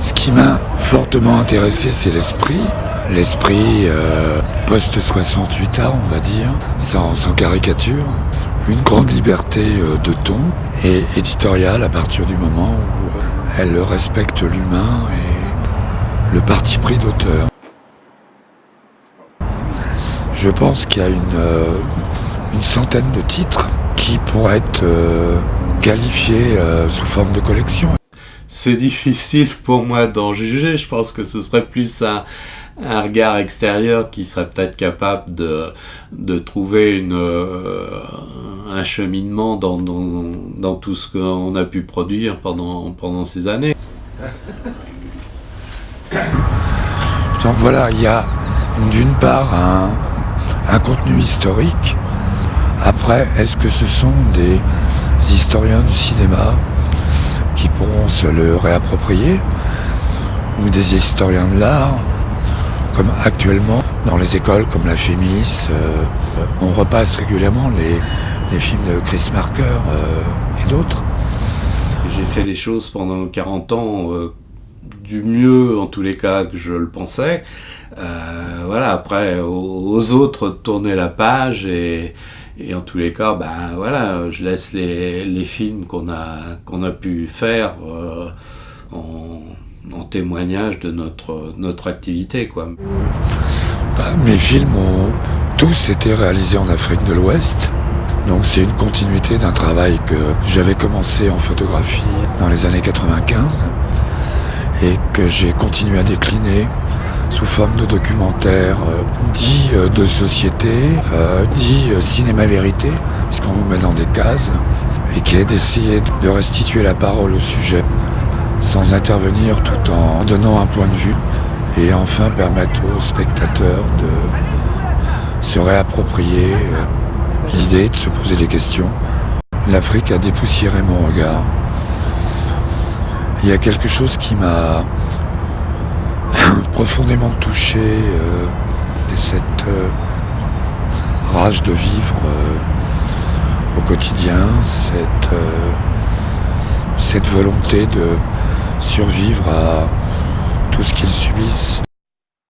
Ce qui m'a fortement intéressé, c'est l'esprit. L'esprit post-68A, on va dire, sans caricature. Une grande liberté de ton et éditoriale à partir du moment où elle respecte l'humain et le parti pris d'auteur. Je pense qu'il y a une centaine de titres qui pourraient être qualifiés sous forme de collection. C'est difficile pour moi d'en juger. Je pense que ce serait plus un regard extérieur qui serait peut-être capable de trouver un cheminement dans tout ce qu'on a pu produire pendant ces années. Donc voilà, il y a d'une part un contenu historique. Après, est-ce que ce sont des historiens du cinéma qui pourront se le réapproprier, ou des historiens de l'art, comme actuellement dans les écoles comme la FEMIS, on repasse régulièrement les films de Chris Marker et d'autres. J'ai fait les choses pendant 40 ans du mieux, en tous les cas, que je le pensais. Voilà, après, aux autres de tourner la page et en tous les cas, voilà, je laisse les films qu'on a pu faire en témoignage de notre activité, quoi. Mes films ont tous été réalisés en Afrique de l'Ouest. Donc c'est une continuité d'un travail que j'avais commencé en photographie dans les années 95 et que j'ai continué à décliner sous forme de documentaire, dit de société, dit cinéma vérité, puisqu'on nous met dans des cases, et qui est d'essayer de restituer la parole au sujet sans intervenir tout en donnant un point de vue et enfin permettre aux spectateurs de se réapproprier l'idée de se poser des questions. L'Afrique a dépoussiéré mon regard. Il y a quelque chose qui m'a profondément touché, cette rage de vivre au quotidien, cette volonté de survivre à tout ce qu'ils subissent.